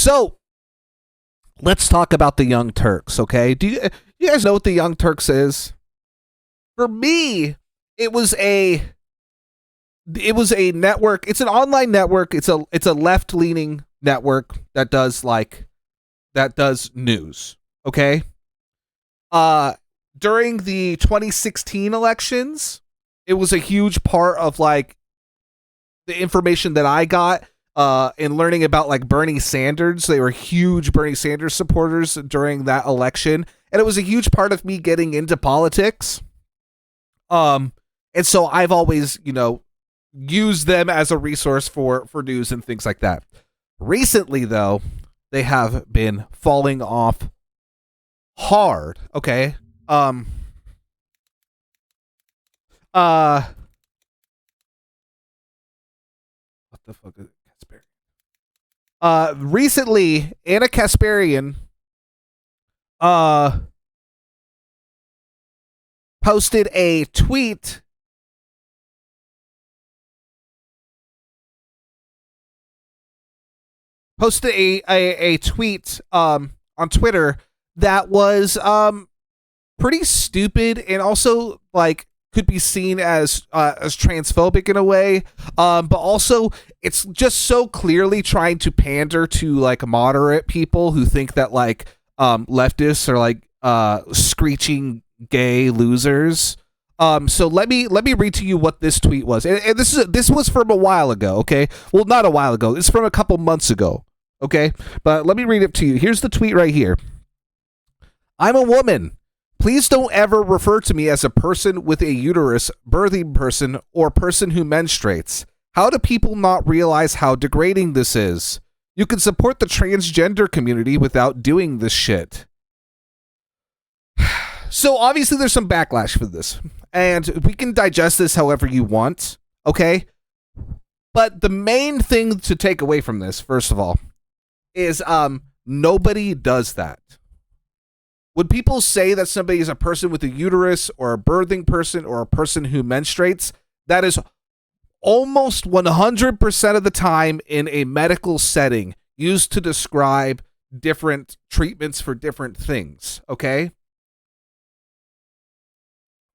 So let's talk about the Young Turks, okay? Do you guys know what the Young Turks is? For me, it was a network. It's an online network. It's a left-leaning network that does news, okay? During the 2016 elections, it was a huge part of like the information that I got in learning about like Bernie Sanders. They were huge Bernie Sanders supporters during that election, and it was a huge part of me getting into politics. And so I've always, used them as a resource for news and things like that. Recently, though, they have been falling off hard. Okay. What the fuck is Kasparian? Recently, Anna Kasparian posted a tweet on Twitter that was pretty stupid and also like could be seen as transphobic in a way, but also it's just so clearly trying to pander to like moderate people who think that like leftists are like screeching gay losers. So let me read to you what this tweet was, and this was from a while ago. Okay, well, not a while ago. It's from a couple months ago. Okay, but let me read it to you. Here's the tweet right here. I'm a woman. Please don't ever refer to me as a person with a uterus, birthing person, or person who menstruates. How do people not realize how degrading this is? You can support the transgender community without doing this shit. So obviously there's some backlash for this, and we can digest this however you want, okay? But the main thing to take away from this, first of all, is nobody does that. When people say that somebody is a person with a uterus or a birthing person or a person who menstruates, that is almost 100% of the time in a medical setting used to describe different treatments for different things, okay?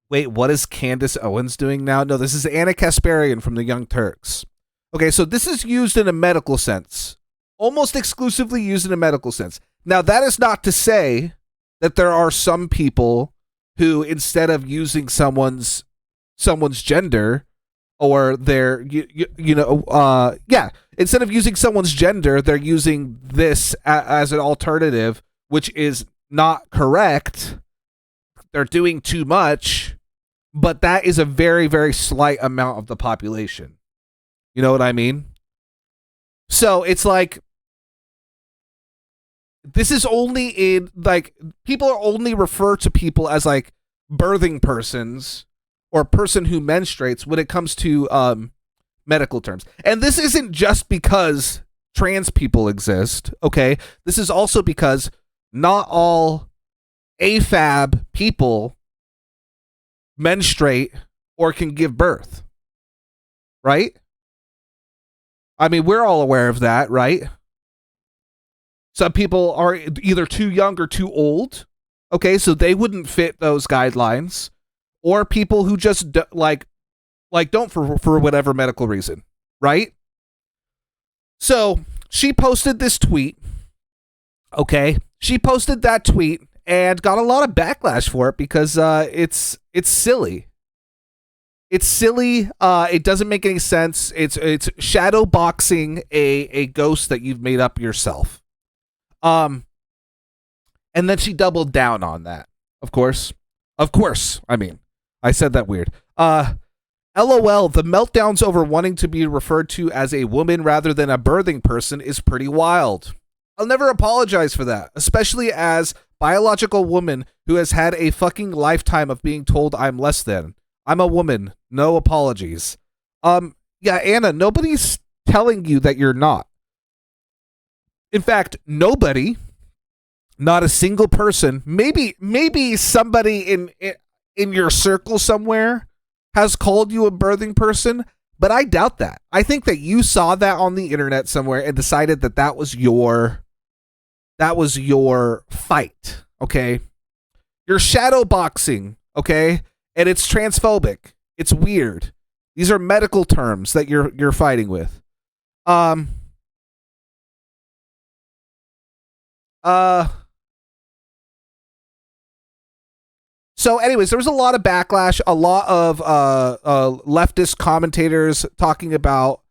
Wait, what is Candace Owens doing now? No, this is Anna Kasparian from the Young Turks. Okay, so this is used in a medical sense. Almost exclusively used in a medical sense. Now, that is not to say that there are some people who, instead of using someone's gender or their, instead of using someone's gender, they're using this as an alternative, which is not correct. They're doing too much, but that is a very, very slight amount of the population. You know what I mean? So it's like, this is only in, like, people are only refer to people as, like, birthing persons or person who menstruates when it comes to medical terms. And this isn't just because trans people exist, okay? This is also because not all AFAB people menstruate or can give birth, right? I mean, we're all aware of that, right? Some people are either too young or too old, okay, so they wouldn't fit those guidelines, or people who just don't for whatever medical reason, right? So she posted this tweet, okay? She posted that tweet and got a lot of backlash for it because it's silly. It's silly. It doesn't make any sense. It's shadow boxing a ghost that you've made up yourself. And then she doubled down on that. Of course. I mean, I said that weird. LOL, the meltdowns over wanting to be referred to as a woman rather than a birthing person is pretty wild. I'll never apologize for that, especially as biological woman who has had a fucking lifetime of being told I'm less than. I'm a woman. No apologies. Yeah, Anna, nobody's telling you that you're not. In fact, nobody, not a single person, maybe somebody in your circle somewhere has called you a birthing person, but I doubt that. I think that you saw that on the internet somewhere and decided that that was your that was your fight, okay? You're shadow boxing, okay? And it's transphobic. It's weird. These are medical terms that you're fighting with. So anyways, there was a lot of backlash, a lot of leftist commentators talking about,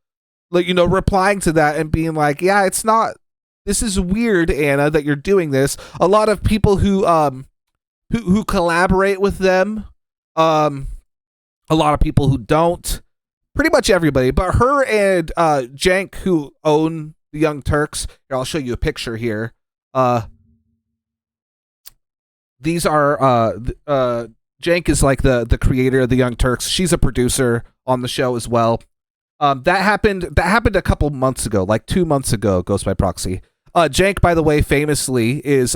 like, you know, replying to that and being like, yeah, it's not, this is weird, Anna, that you're doing this. A lot of people who collaborate with them, a lot of people who don't, pretty much everybody, but her and Jank, who own the Young Turks. Here, I'll show you a picture here. These are Jank is like the creator of the Young Turks. She's a producer on the show as well. That happened a couple months ago, like 2 months ago, Ghost by Proxy. Jank, by the way, famously is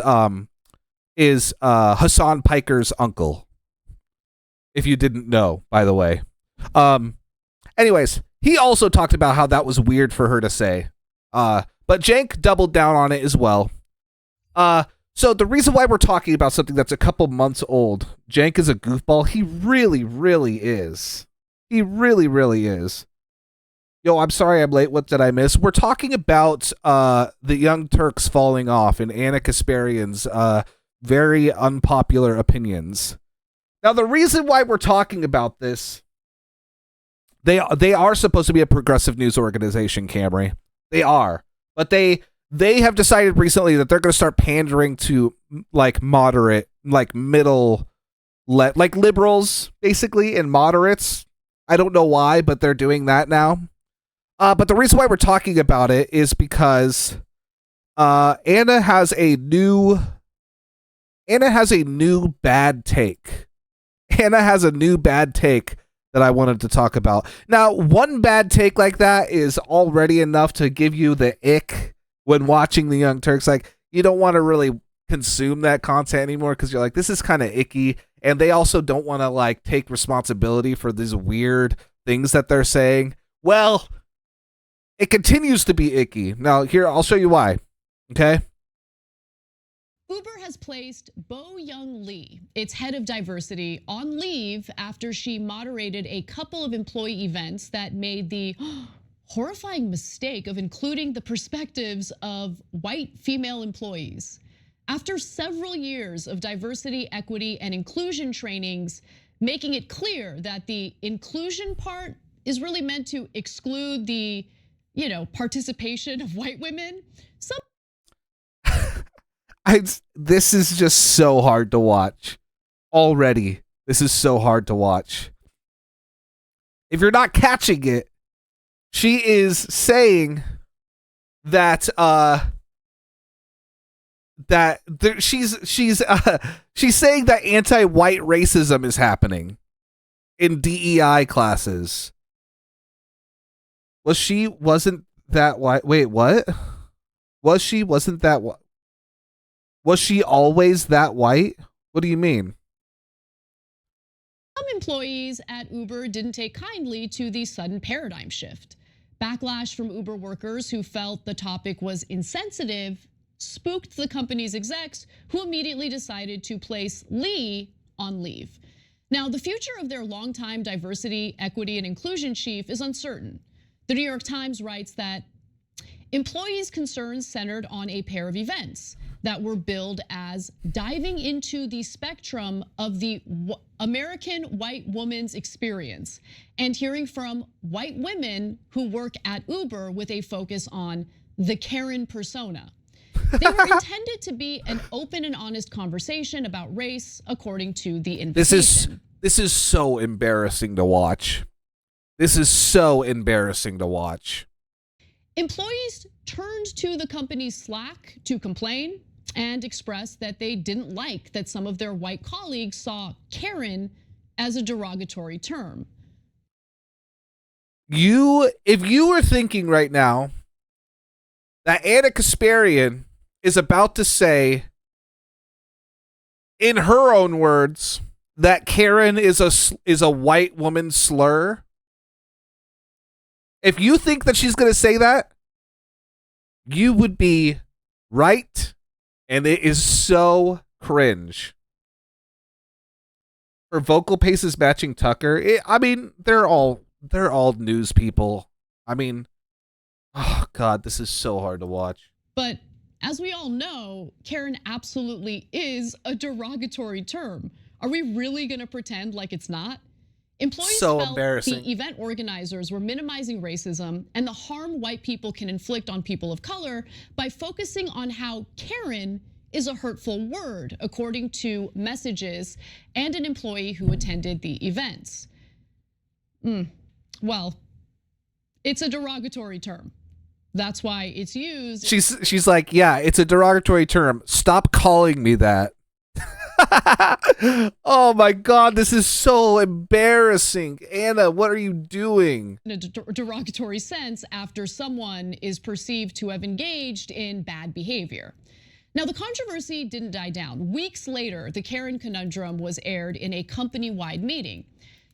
Hassan Piker's uncle. If you didn't know, by the way. Anyways, he also talked about how that was weird for her to say. But Jank doubled down on it as well. So the reason why we're talking about something that's a couple months old, Jank is a goofball. He really, really is. He really, really is. Yo, I'm sorry I'm late. What did I miss? We're talking about the Young Turks falling off and Anna Kasparian's very unpopular opinions. Now, the reason why we're talking about this, they are supposed to be a progressive news organization, Comrie. They are. But they have decided recently that they're going to start pandering to, like, moderate, like, middle, like, liberals, basically, and moderates. I don't know why, but they're doing that now. But the reason why we're talking about it is because Anna has a new bad take. Anna has a new bad take that I wanted to talk about. Now, one bad take like that is already enough to give you the ick when watching the Young Turks. Like, you don't want to really consume that content anymore because you're like, this is kind of icky. And they also don't want to, like, take responsibility for these weird things that they're saying. Well, it continues to be icky. Now, here, I'll show you why. Okay? Uber has placed Bo Young Lee, its head of diversity, on leave after she moderated a couple of employee events that made the horrifying mistake of including the perspectives of white female employees. After several years of diversity, equity, and inclusion trainings, making it clear that the inclusion part is really meant to exclude the, you know, participation of white women. This is just so hard to watch. Already, this is so hard to watch. If you're not catching it, she is saying that she's saying that anti-white racism is happening in DEI classes. Wasn't that white? Wait, what? Wasn't that what? Was she always that white? What do you mean? Some employees at Uber didn't take kindly to the sudden paradigm shift. Backlash from Uber workers who felt the topic was insensitive spooked the company's execs, who immediately decided to place Lee on leave. Now, the future of their longtime diversity, equity, and inclusion chief is uncertain. The New York Times writes that employees' concerns centered on a pair of events that were billed as diving into the spectrum of the American white woman's experience and hearing from white women who work at Uber with a focus on the Karen persona. They were intended to be an open and honest conversation about race, according to the invitation. This is so embarrassing to watch. This is so embarrassing to watch. Employees turned to the company's Slack to complain and expressed that they didn't like that some of their white colleagues saw Karen as a derogatory term. If you were thinking right now that Anna Kasparian is about to say, in her own words, that Karen is a white woman slur, if you think that she's going to say that, you would be right And it is so cringe. Her vocal pace is matching Tucker. I mean, they're all news people. I mean, oh God, this is so hard to watch. But as we all know, Karen absolutely is a derogatory term. Are we really going to pretend like it's not? Employees felt the event organizers were minimizing racism and the harm white people can inflict on people of color by focusing on how Karen is a hurtful word, according to messages and an employee who attended the events. Well, it's a derogatory term. That's why it's used. She's like, yeah, it's a derogatory term. Stop calling me that. Oh my God, this is so embarrassing. Anna, what are you doing? In a derogatory sense after someone is perceived to have engaged in bad behavior. Now, the controversy didn't die down. Weeks later, the Karen conundrum was aired in a company-wide meeting.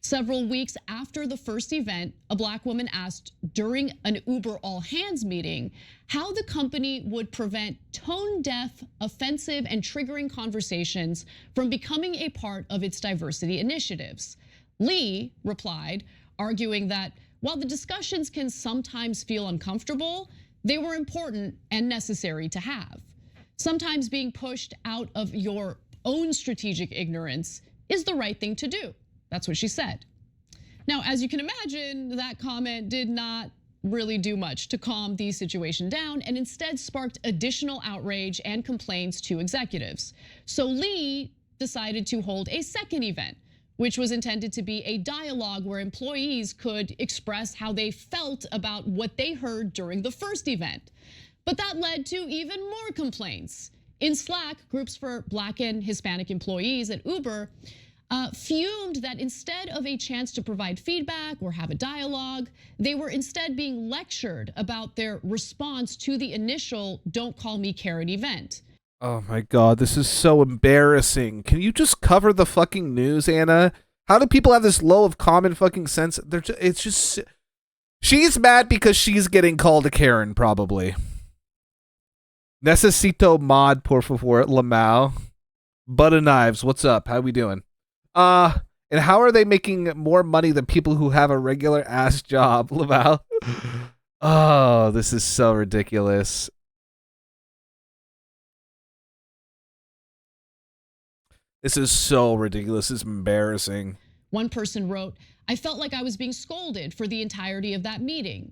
Several weeks after the first event, a Black woman asked during an Uber all-hands meeting how the company would prevent tone-deaf, offensive, and triggering conversations from becoming a part of its diversity initiatives. Lee replied, arguing that while the discussions can sometimes feel uncomfortable, they were important and necessary to have. Sometimes being pushed out of your own strategic ignorance is the right thing to do. That's what she said. Now, as you can imagine, that comment did not really do much to calm the situation down and instead sparked additional outrage and complaints to executives. So Lee decided to hold a second event, which was intended to be a dialogue where employees could express how they felt about what they heard during the first event. But that led to even more complaints. In Slack, groups for Black and Hispanic employees at Uber fumed that instead of a chance to provide feedback or have a dialogue, they were instead being lectured about their response to the initial "Don't Call Me Karen" event. Oh my God, this is so embarrassing. Can you just cover the fucking news, Anna? How do people have this low of common fucking sense? It's just, she's mad because she's getting called a Karen, probably. Necesito mod, por favor, Lamau. Butter knives, what's up? How we doing? And how are they making more money than people who have a regular ass job, Lamau? Oh, this is so ridiculous. This is so ridiculous. It's embarrassing. One person wrote, "I felt like I was being scolded for the entirety of that meeting."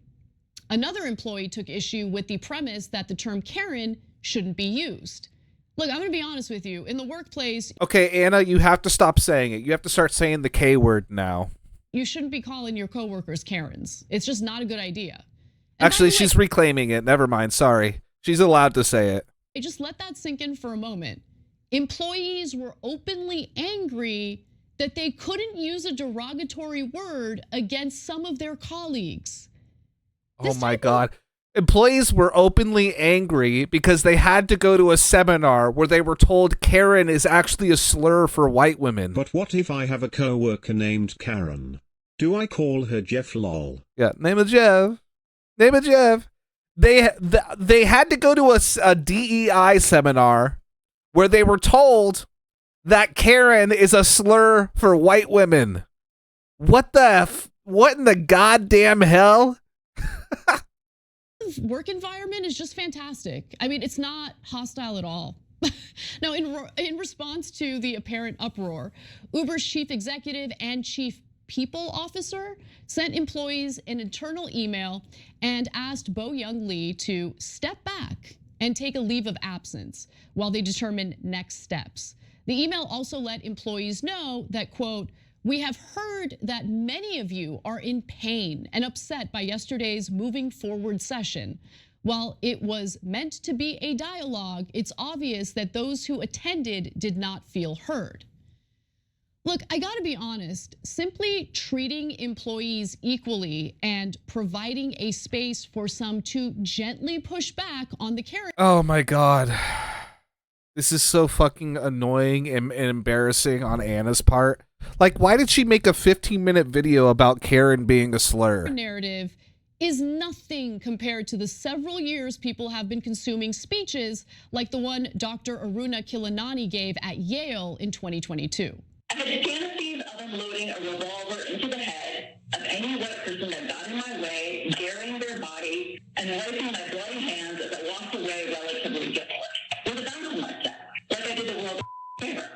Another employee took issue with the premise that the term Karen shouldn't be used. Look, I'm gonna be honest with you. In the workplace— Okay, Anna, you have to stop saying it. You have to start saying the K word now. You shouldn't be calling your coworkers Karens. It's just not a good idea. And actually, she's reclaiming it. Never mind, sorry. She's allowed to say it. Just let that sink in for a moment. Employees were openly angry that they couldn't use a derogatory word against some of their colleagues. Oh my God. Employees were openly angry because they had to go to a seminar where they were told Karen is actually a slur for white women. But what if I have a coworker named Karen? Do I call her Jeff lol? Yeah, name of Jeff. Name of Jeff. They had to go to a DEI seminar where they were told that Karen is a slur for white women. What in the goddamn hell? Work environment is just fantastic. I mean, it's not hostile at all. Now, in response to the apparent uproar, Uber's chief executive and chief people officer sent employees an internal email and asked Young Lee to step back and take a leave of absence while they determine next steps. The email also let employees know that, quote, "We have heard that many of you are in pain and upset by yesterday's moving forward session. While it was meant to be a dialogue, it's obvious that those who attended did not feel heard." Look, I gotta be honest, simply treating employees equally and providing a space for some to gently push back on the Karen— Oh my God. This is so fucking annoying and embarrassing on Anna's part. Like, why did she make a 15-minute video about Karen being a slur? Narrative is nothing compared to the several years people have been consuming speeches like the one Dr. Aruna Kilanani gave at Yale in 2022. I had fantasies of unloading a revolver into the head of any white person that got in my way, burying their body, and wiping my bloody hands as I walked away relatively guiltless, with a bounce in my step, like I did the world a favor.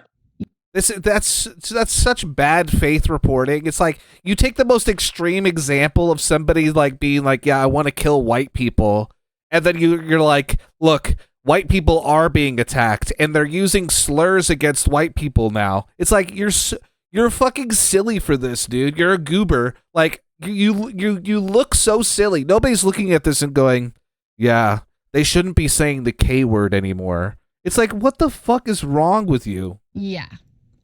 That's such bad faith reporting. It's like you take the most extreme example of somebody like being like, yeah, I want to kill white people, and then you're like, look, white people are being attacked and they're using slurs against white people now. It's like you're fucking silly for this, dude. You're a goober. Like you look so silly. Nobody's looking at this and going, yeah, they shouldn't be saying the K word anymore. It's like, what the fuck is wrong with you? Yeah.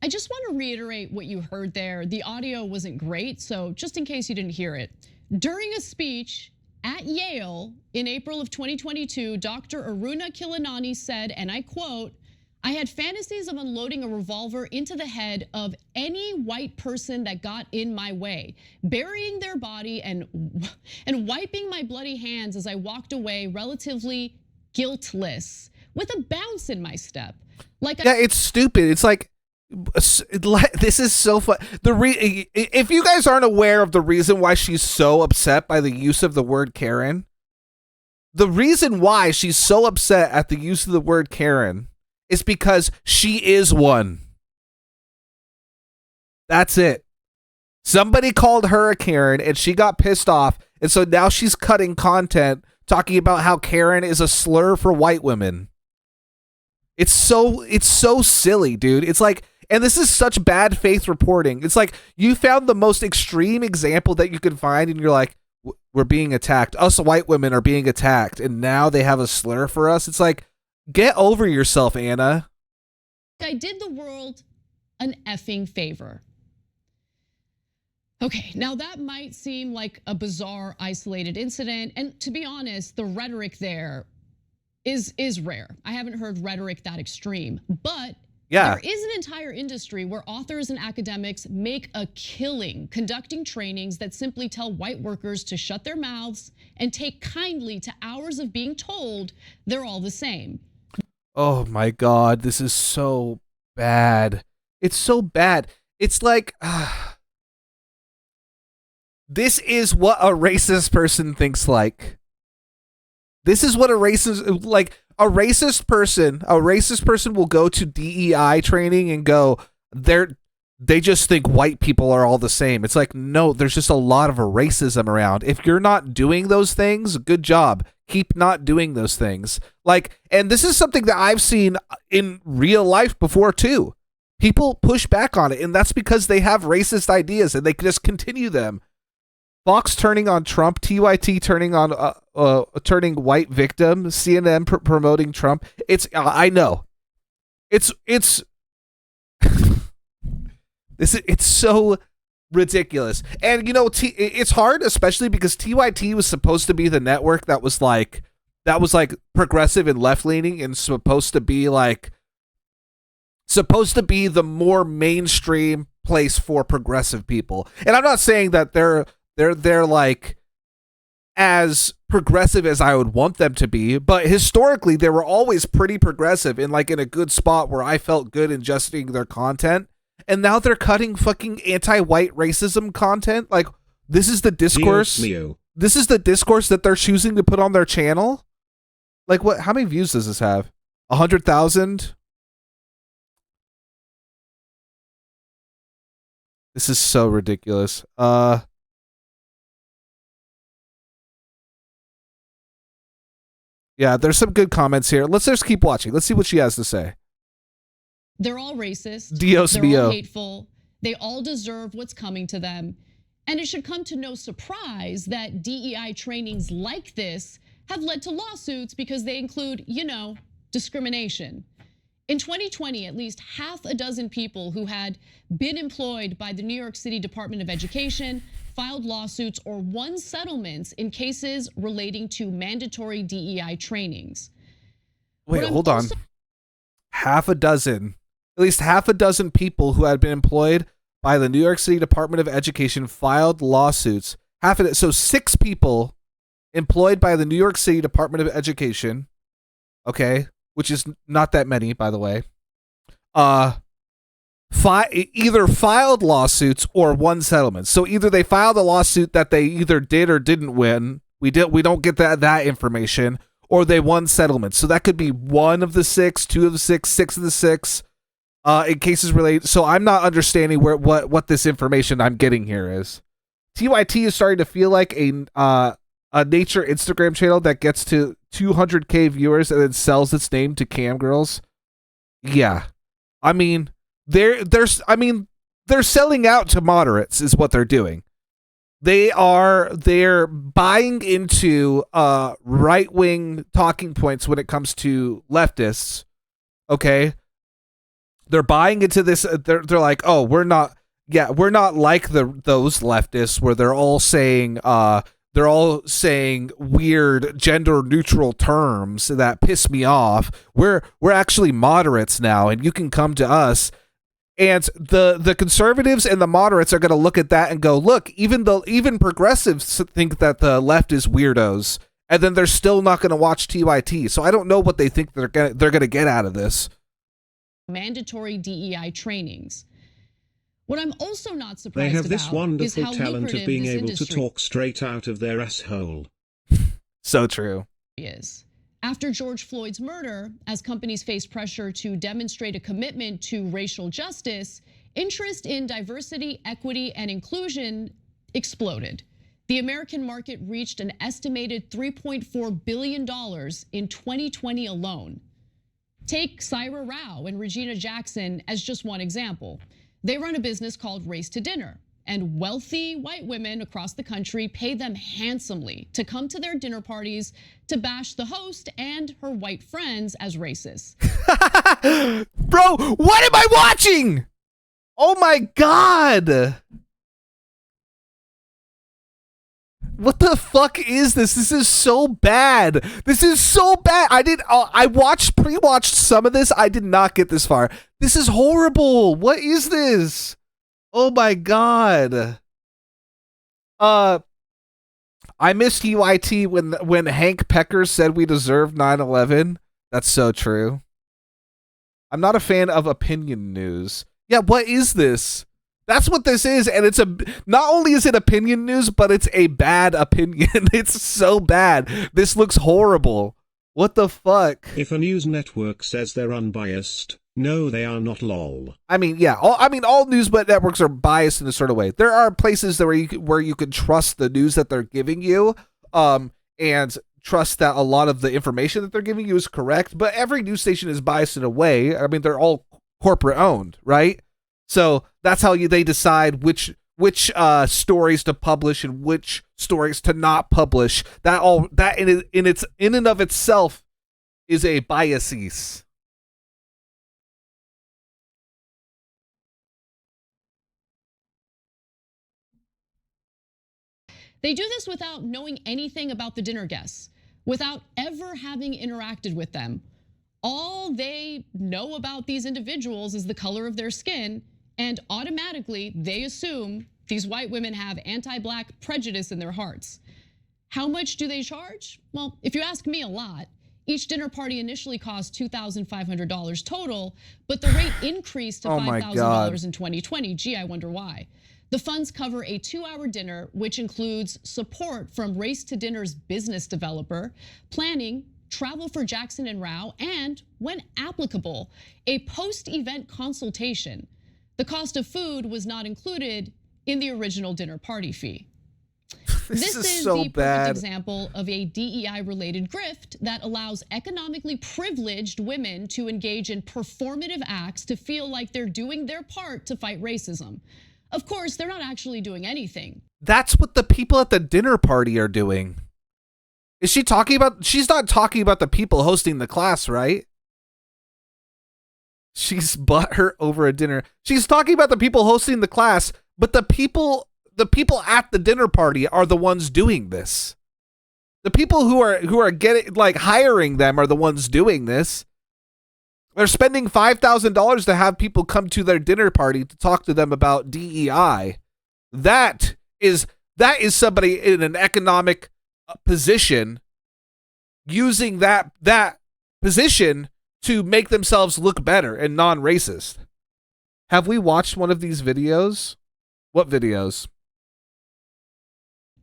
I just want to reiterate what you heard there. The audio wasn't great, so just in case you didn't hear it. During a speech at Yale in April of 2022, Dr. Aruna Kilanani said, and I quote, "I had fantasies of unloading a revolver into the head of any white person that got in my way, burying their body and wiping my bloody hands as I walked away relatively guiltless, with a bounce in my step." It's stupid. It's like, this is so fun. If you guys aren't aware of the reason why she's so upset by the use of the word Karen, the reason why she's so upset at the use of the word Karen is because she is one. That's it. Somebody called her a Karen and she got pissed off, and so now she's cutting content talking about how Karen is a slur for white women. It's so silly, dude. It's like, and this is such bad faith reporting. It's like you found the most extreme example that you could find and you're like, we're being attacked. Us white women are being attacked and now they have a slur for us. It's like, get over yourself, Anna. I did the world an effing favor. Okay, now that might seem like a bizarre, isolated incident. And to be honest, the rhetoric there is rare. I haven't heard rhetoric that extreme, but yeah, there is an entire industry where authors and academics make a killing conducting trainings that simply tell white workers to shut their mouths and take kindly to hours of being told they're all the same. Oh my God, this is so bad. It's so bad. It's like, this is what a racist person thinks like. This is what a racist, like a racist person will go to DEI training and go, they just think white people are all the same. It's like, no, there's just a lot of racism around. If you're not doing those things, good job. Keep not doing those things. Like, and this is something that I've seen in real life before too. People push back on it, and that's because they have racist ideas and they just continue them. Fox turning on Trump, TYT turning on turning white victim, CNN promoting Trump. I know, it's it's so ridiculous, and you know it's hard, especially because TYT was supposed to be the network that was like progressive and left leaning, and supposed to be the more mainstream place for progressive people. And I'm not saying that they're like as progressive as I would want them to be, but historically they were always pretty progressive and like in a good spot where I felt good ingesting their content. And now they're cutting fucking anti-white racism content. Like, this is the discourse. This is the discourse that they're choosing to put on their channel. Like, what? How many views does this have? 100,000. This is so ridiculous. Yeah, there's some good comments here. Let's just keep watching. Let's see what she has to say. They're all racist. Dios They're mío. all hateful. They all deserve what's coming to them. And it should come to no surprise that DEI trainings like this have led to lawsuits because they include, discrimination. In 2020, at least half a dozen people who had been employed by the New York City Department of Education filed lawsuits or won settlements in cases relating to mandatory DEI trainings. Wait, hold on. At least half a dozen people who had been employed by the New York City Department of Education filed lawsuits. So 6 people employed by the New York City Department of Education, okay, which is not that many, by the way, either filed lawsuits or won settlements. So either they filed a lawsuit that they either did or didn't win. We don't get that information, or they won settlements. So that could be 1 of the 6, 2 of the 6, 6 of the 6. In cases related. So I'm not understanding what this information I'm getting here is. TYT is starting to feel like a nature Instagram channel that gets to 200K viewers and then sells its name to cam girls. Yeah, I mean they're selling out to moderates is what they're doing. They're buying into right-wing talking points when it comes to leftists. Okay. They're buying into this. They're like, oh, we're not like those leftists where they're all saying weird gender neutral terms that piss me off. We're actually moderates now, and you can come to us. And the conservatives and the moderates are going to look at that and go, look, even progressives think that the left is weirdos, and then they're still not going to watch TYT. So I don't know what they think they're going to get out of this. Mandatory DEI trainings. What I'm also not surprised They have about this is wonderful how talent of lucrative being this able to industry talk straight out of their asshole. So true. is. After George Floyd's murder, as companies faced pressure to demonstrate a commitment to racial justice, interest in diversity, equity, and inclusion exploded. The American market reached an estimated $3.4 billion in 2020 alone. Take Syra Rao and Regina Jackson as just one example. They run a business called Race to Dinner, and wealthy white women across the country pay them handsomely to come to their dinner parties to bash the host and her white friends as racist. Bro, what am I watching? Oh my God. What the fuck is this? This is so bad. This is so bad. I pre-watched some of this. I did not get this far. This is horrible. What is this? Oh my God. I missed TYT when Hank Pecker said we deserve 9/11. That's so true. I'm not a fan of opinion news. Yeah, what is this? That's what this is, and not only is it opinion news, but it's a bad opinion. It's so bad. This looks horrible. What the fuck? If a news network says they're unbiased, no, they are not, lol. I mean, yeah. All news networks are biased in a sort of way. There are places where you can trust the news that they're giving you, and trust that a lot of the information that they're giving you is correct. But every news station is biased in a way. I mean, they're all corporate owned, right? So that's how they decide which stories to publish and which stories to not publish. That in and of itself is a biases. They do this without knowing anything about the dinner guests, without ever having interacted with them. All they know about these individuals is the color of their skin, and automatically they assume these white women have anti-black prejudice in their hearts. How much do they charge? Well, if you ask me, a lot. Each dinner party initially cost $2,500 total, but the rate increased to $5,000 in 2020. Gee, I wonder why. The funds cover a 2-hour dinner, which includes support from Race to Dinner's business developer, planning, travel for Jackson and Rao, and, when applicable, a post-event consultation. The cost of food was not included in the original dinner party fee. This is so the bad. perfect example of a DEI-related grift that allows economically privileged women to engage in performative acts to feel like they're doing their part to fight racism. Of course, they're not actually doing anything. That's what the people at the dinner party are doing. Is she talking about? She's not talking about the people hosting the class, right? She's butthurt over a dinner. She's talking about the people hosting the class, but the people at the dinner party are the ones doing this. The people who are getting, like, hiring them are the ones doing this. They're spending $5,000 to have people come to their dinner party to talk to them about DEI. That is somebody in an economic position, using that position to make themselves look better and non-racist. Have we watched one of these videos? What videos?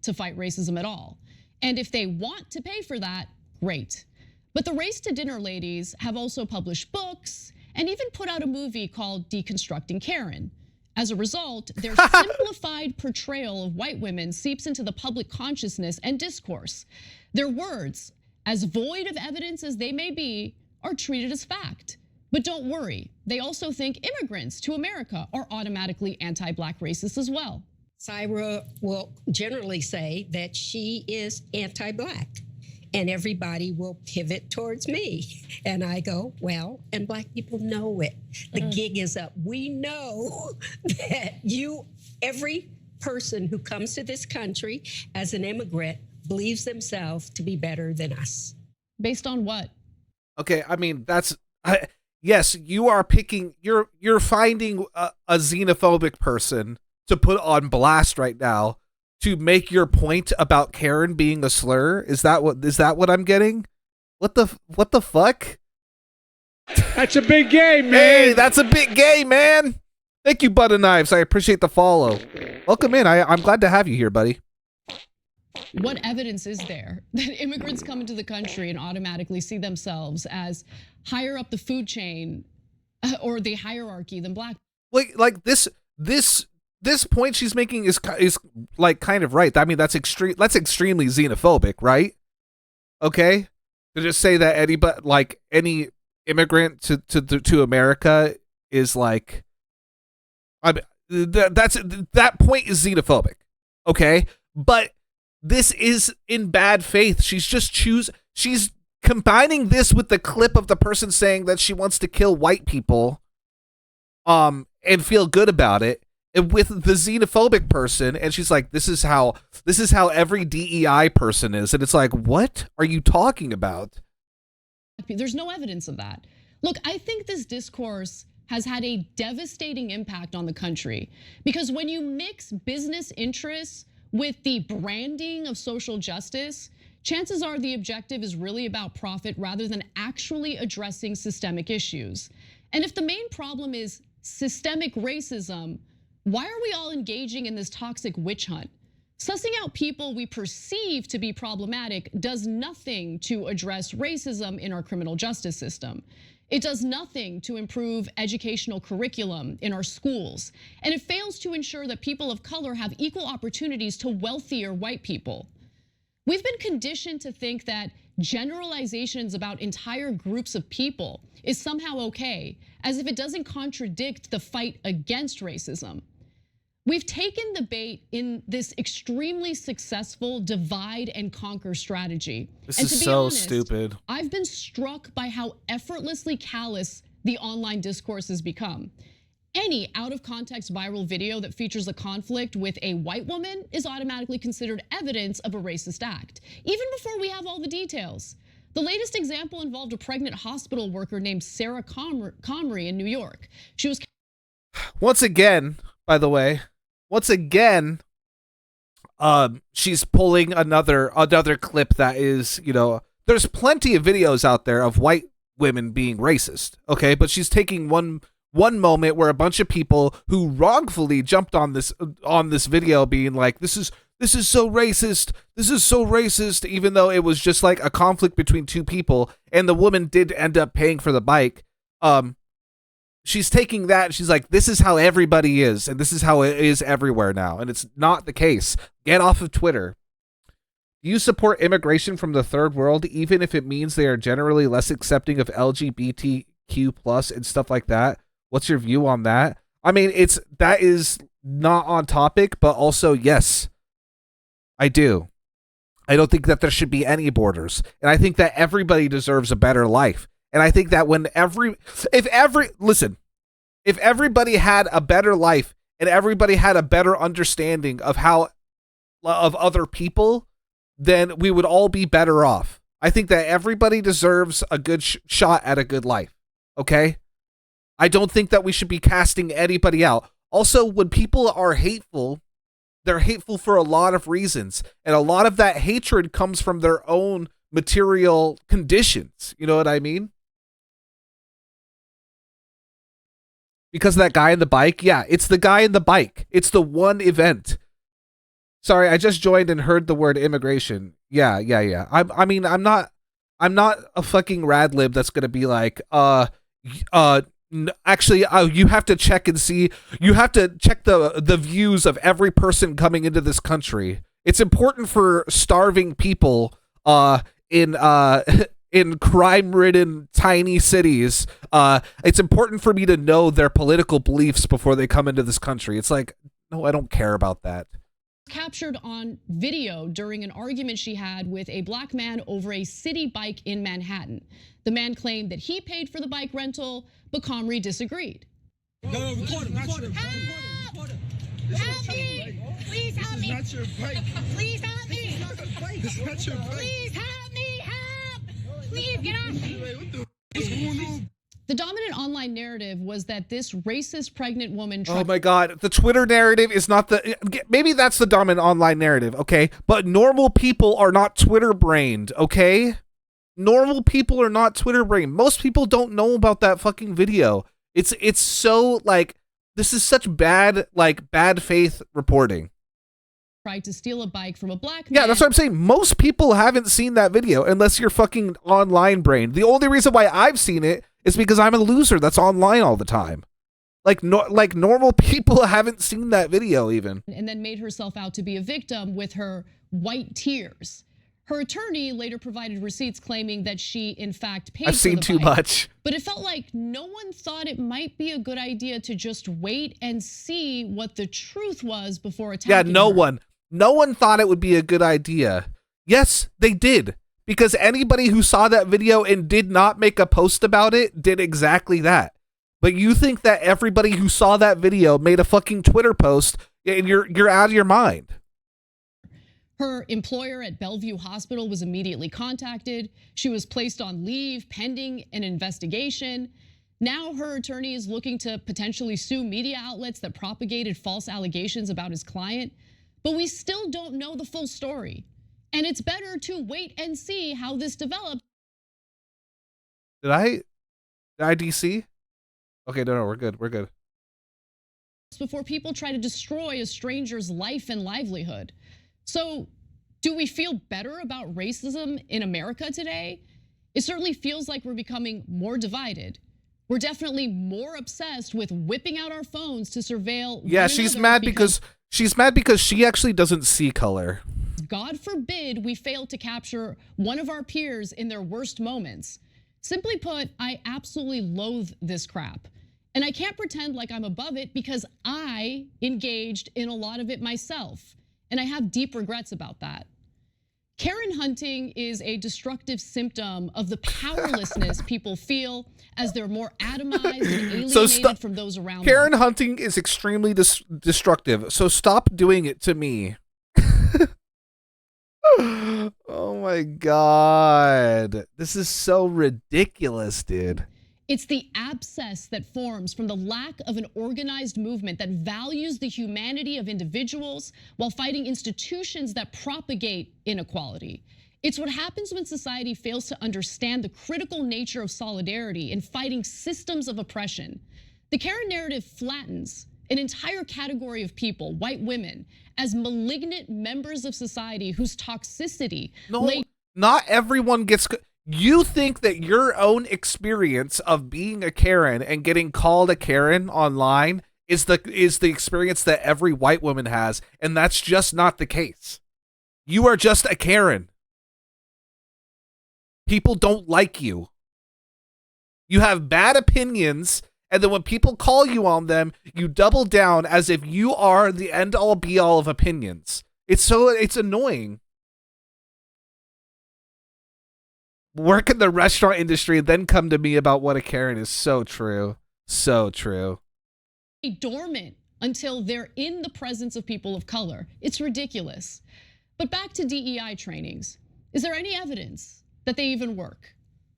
To fight racism at all. And if they want to pay for that, great. But the Race to Dinner ladies have also published books and even put out a movie called Deconstructing Karen. As a result, their simplified portrayal of white women seeps into the public consciousness and discourse. Their words, as void of evidence as they may be, are treated as fact. But don't worry, they also think immigrants to America are automatically anti-black racists as well. Syra will generally say that she is anti-black, and everybody will pivot towards me. And I go, well, and black people know it. The gig is up. We know that every person who comes to this country as an immigrant believes themselves to be better than us. Based on what? Okay, I mean, yes, you are picking, you're finding a xenophobic person to put on blast right now to make your point about Karen being a slur. Is that what I'm getting? What the fuck? That's a big game, man. Hey, that's a big game, man. Thank you, Butter Knives. I appreciate the follow. Welcome in. I'm glad to have you here, buddy. What evidence is there that immigrants come into the country and automatically see themselves as higher up the food chain or the hierarchy than black? Like this point she's making is like kind of right. I mean, that's extremely xenophobic, right? Okay, to just say that any immigrant to America is like, that point is xenophobic, okay? But this is in bad faith. She's combining this with the clip of the person saying that she wants to kill white people, and feel good about it, with the xenophobic person, and she's like, this is how every DEI person is, and it's like, what are you talking about? There's no evidence of that. Look, I think this discourse has had a devastating impact on the country, because when you mix business interests with the branding of social justice, chances are the objective is really about profit rather than actually addressing systemic issues. And if the main problem is systemic racism, why are we all engaging in this toxic witch hunt? Sussing out people we perceive to be problematic does nothing to address racism in our criminal justice system. It does nothing to improve educational curriculum in our schools, and it fails to ensure that people of color have equal opportunities to wealthier white people. We've been conditioned to think that generalizations about entire groups of people is somehow okay, as if it doesn't contradict the fight against racism. We've taken the bait in this extremely successful divide and conquer strategy. This and is to be so honest, stupid. I've been struck by how effortlessly callous the online discourse has become. Any out of context viral video that features a conflict with a white woman is automatically considered evidence of a racist act, even before we have all the details. The latest example involved a pregnant hospital worker named Sarah Comrie in New York. She was Once again, by the way, she's pulling another clip that is, there's plenty of videos out there of white women being racist, okay? But she's taking one moment where a bunch of people who wrongfully jumped on this video being like, this is so racist, even though it was just like a conflict between two people, and the woman did end up paying for the bike. She's taking that and she's like, this is how everybody is, and this is how it is everywhere now, and it's not the case. Get off of Twitter. Do you support immigration from the third world, even if it means they are generally less accepting of LGBTQ plus and stuff like that? What's your view on that? I mean, that is not on topic, but also, yes, I do. I don't think that there should be any borders, and I think that everybody deserves a better life. And I think that if everybody had a better life and everybody had a better understanding of other people, then we would all be better off. I think that everybody deserves a good shot at a good life. Okay? I don't think that we should be casting anybody out. Also, when people are hateful They're hateful for a lot of reasons. And a lot of that hatred comes from their own material conditions. You know what I mean? Because of that guy in the bike? Yeah, it's the guy in the bike. It's the one event. Sorry, I just joined and heard the word immigration. Yeah. I mean, I'm not a fucking rad lib that's gonna be like, actually, you have to check and see. You have to check the views of every person coming into this country. It's important for starving people in crime-ridden tiny cities. It's important for me to know their political beliefs before they come into this country. It's like, no, I don't care about that. Captured on video during an argument she had with a black man over a city bike in Manhattan. The man claimed that he paid for the bike rental, but Comrie disagreed. No, record him. Help me! Please help me! This is not your bike. Please help me! This is not your bike. Please help me! Help! Please get off me! What's going on? The dominant online narrative was that this racist pregnant woman. Oh my God. The Twitter narrative is not maybe that's the dominant online narrative, okay? But normal people are not Twitter brained, okay? Normal people are not Twitter brained. Most people don't know about that fucking video. It's so like, this is such bad faith reporting. Tried to steal a bike from a black man. Yeah, that's what I'm saying. Most people haven't seen that video unless you're fucking online brained. The only reason why I've seen it is because I'm a loser that's online all the time. Like normal people haven't seen that video even. And then made herself out to be a victim with her white tears. Her attorney later provided receipts claiming that she in fact paid for the bike. I've seen too much. But it felt like no one thought it might be a good idea to just wait and see what the truth was before attacking her. Yeah, no one thought it would be a good idea. Yes, they did. Because anybody who saw that video and did not make a post about it did exactly that. But you think that everybody who saw that video made a fucking Twitter post, and you're out of your mind. Her employer at Bellevue Hospital was immediately contacted. She was placed on leave pending an investigation. Now her attorney is looking to potentially sue media outlets that propagated false allegations about his client. But we still don't know the full story. And it's better to wait and see how this develops. Did I DC? Okay, no, we're good. We're good. Before people try to destroy a stranger's life and livelihood. So, do we feel better about racism in America today? It certainly feels like we're becoming more divided. We're definitely more obsessed with whipping out our phones to surveil. Yeah, she's mad because she actually doesn't see color. God forbid we fail to capture one of our peers in their worst moments. Simply put, I absolutely loathe this crap. And I can't pretend like I'm above it because I engaged in a lot of it myself. And I have deep regrets about that. Karen hunting is a destructive symptom of the powerlessness people feel as they're more atomized and alienated from those around them. Karen hunting is extremely destructive, so stop doing it to me. Oh my God. This is so ridiculous, dude. It's the abscess that forms from the lack of an organized movement that values the humanity of individuals while fighting institutions that propagate inequality. It's what happens when society fails to understand the critical nature of solidarity in fighting systems of oppression. The Karen narrative flattens an entire category of people, white women, as malignant members of society whose toxicity. Not everyone gets. You think that your own experience of being a Karen and getting called a Karen online is the experience that every white woman has, and that's just not the case. You are just a Karen. People don't like you. You have bad opinions, and then when people call you on them, you double down as if you are the end-all be-all of opinions. It's annoying. Work in the restaurant industry and then come to me about what a Karen is so true. So true. Dormant until they're in the presence of people of color. It's ridiculous. But back to DEI trainings. Is there any evidence that they even work?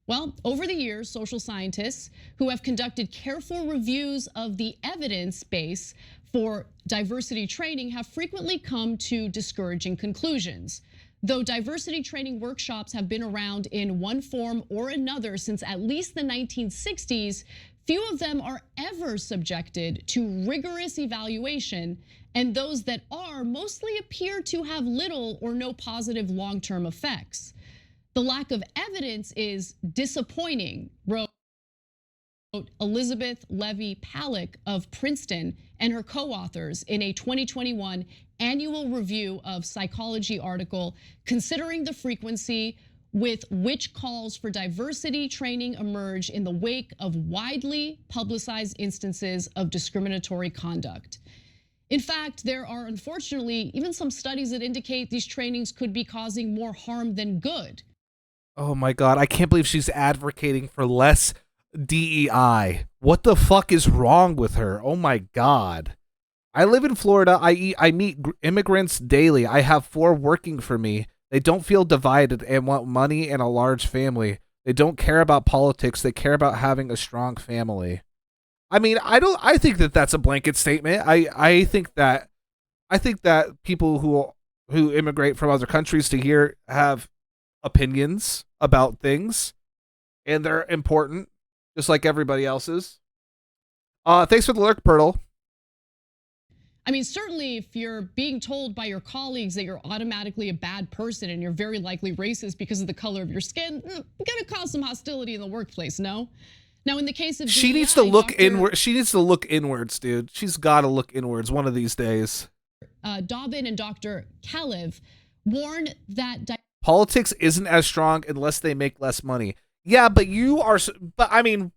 Well, over the years, social scientists who have conducted careful reviews of the evidence base for diversity training have frequently come to discouraging conclusions. Though diversity training workshops have been around in one form or another since at least the 1960s, few of them are ever subjected to rigorous evaluation, and those that are mostly appear to have little or no positive long-term effects. The lack of evidence is disappointing, wrote Elizabeth Levy-Palak of Princeton and her co-authors in a 2021 annual review of psychology article, considering the frequency with which calls for diversity training emerge in the wake of widely publicized instances of discriminatory conduct. In fact, there are unfortunately even some studies that indicate these trainings could be causing more harm than good. Oh my God, I can't believe she's advocating for less DEI. What the fuck is wrong with her? Oh my God. I live in Florida. I meet immigrants daily. I have 4 working for me. They don't feel divided and want money and a large family. They don't care about politics. They care about having a strong family. I mean, I think that that's a blanket statement. I think that people who immigrate from other countries to here have opinions about things, and they're important, just like everybody else's. Thanks for the lurk, Pirtle. I mean, certainly if you're being told by your colleagues that you're automatically a bad person and you're very likely racist because of the color of your skin, gonna cause some hostility in the workplace, no? Now, in the case of she needs to look inward. She needs to look inwards, dude. She's got to look inwards one of these days. Dobbin and Dr. Kalev warn that politics isn't as strong unless they make less money. Yeah, but I mean,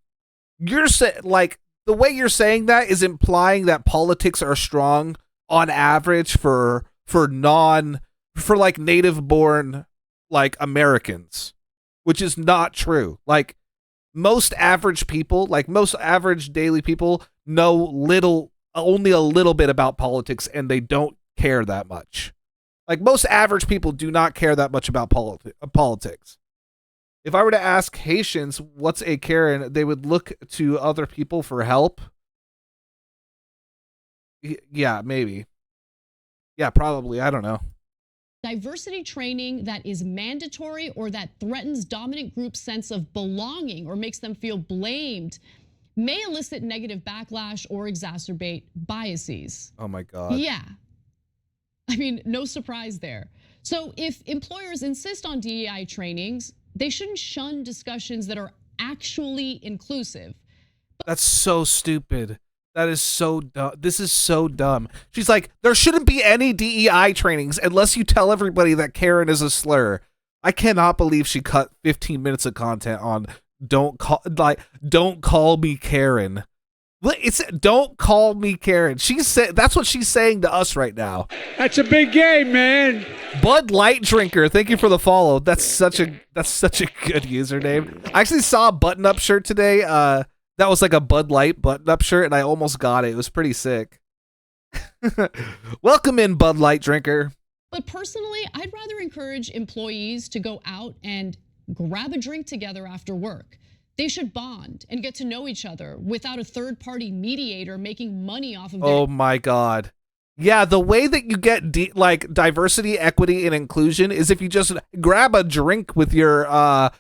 you're like, the way you're saying that is implying that politics are strong on average for like native born like Americans, which is not true. Like most average people, like most average daily people know only a little bit about politics, and they don't care that much. Like most average people do not care that much about politics. If I were to ask Haitians what's a Karen, they would look to other people for help. Yeah, maybe. Yeah, probably. I don't know. Diversity training that is mandatory or that threatens dominant groups' sense of belonging or makes them feel blamed may elicit negative backlash or exacerbate biases. Oh my God. Yeah. I mean, no surprise there. So if employers insist on DEI trainings, they shouldn't shun discussions that are actually inclusive. That's so stupid. That is so dumb. This is so dumb. She's like, there shouldn't be any DEI trainings unless you tell everybody that Karen is a slur. I cannot believe she cut 15 minutes of content on don't call me Karen. It's don't call me Karen. That's what she's saying to us right now. That's a big game, man. Bud Light Drinker, thank you for the follow. That's such a good username. I actually saw a button-up shirt today. That was like a Bud Light button-up shirt, and I almost got it. It was pretty sick. Welcome in, Bud Light Drinker. But personally, I'd rather encourage employees to go out and grab a drink together after work. They should bond and get to know each other without a third-party mediator making money off of their— Oh my God. Yeah, the way that you get diversity, equity, and inclusion is if you just grab a drink with your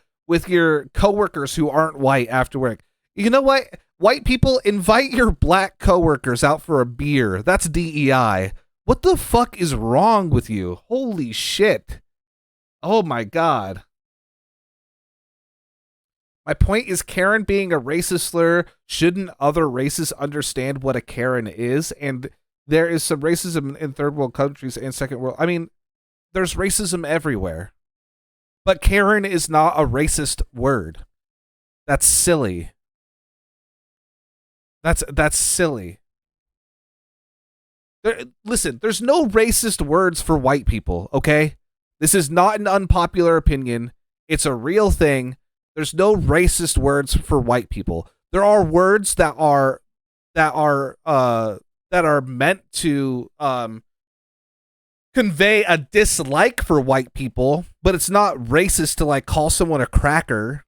coworkers who aren't white after work. You know what? White people, invite your black coworkers out for a beer. That's DEI. What the fuck is wrong with you? Holy shit. Oh my God. My point is, Karen being a racist slur, shouldn't other races understand what a Karen is? And there is some racism in third world countries and second world. I mean, there's racism everywhere. But Karen is not a racist word. That's silly. That's silly. Listen, there's no racist words for white people, okay? This is not an unpopular opinion. It's a real thing. There's no racist words for white people. There are words that are meant to convey a dislike for white people, but it's not racist to like call someone a cracker.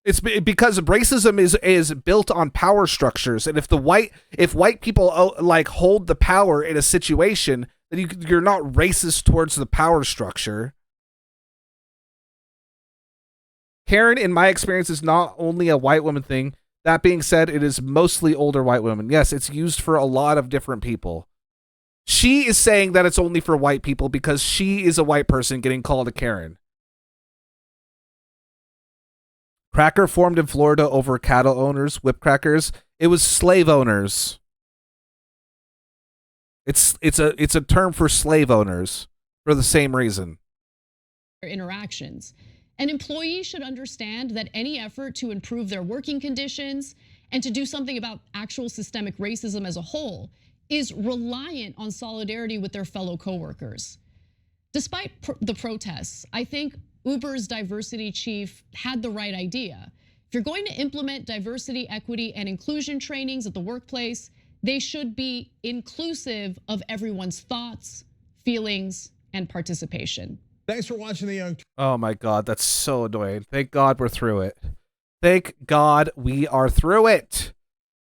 Because racism is built on power structures, and if white people like hold the power in a situation, then you're not racist towards the power structure. Karen, in my experience, is not only a white woman thing. That being said, it is mostly older white women. Yes, it's used for a lot of different people. She is saying that it's only for white people because she is a white person getting called a Karen. Cracker formed in Florida over cattle owners, whip crackers. It was slave owners. It's a term for slave owners for the same reason. Interactions. An employee should understand that any effort to improve their working conditions and to do something about actual systemic racism as a whole is reliant on solidarity with their fellow coworkers. Despite the protests, I think Uber's diversity chief had the right idea. If you're going to implement diversity, equity, and inclusion trainings at the workplace, they should be inclusive of everyone's thoughts, feelings, and participation. Thanks for watching the Young. Oh my God, that's so annoying. Thank God we're through it. Thank God we are through it.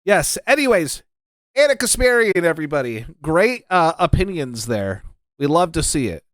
Yes, anyways, Kasparian, everybody. Great opinions there. We love to see it.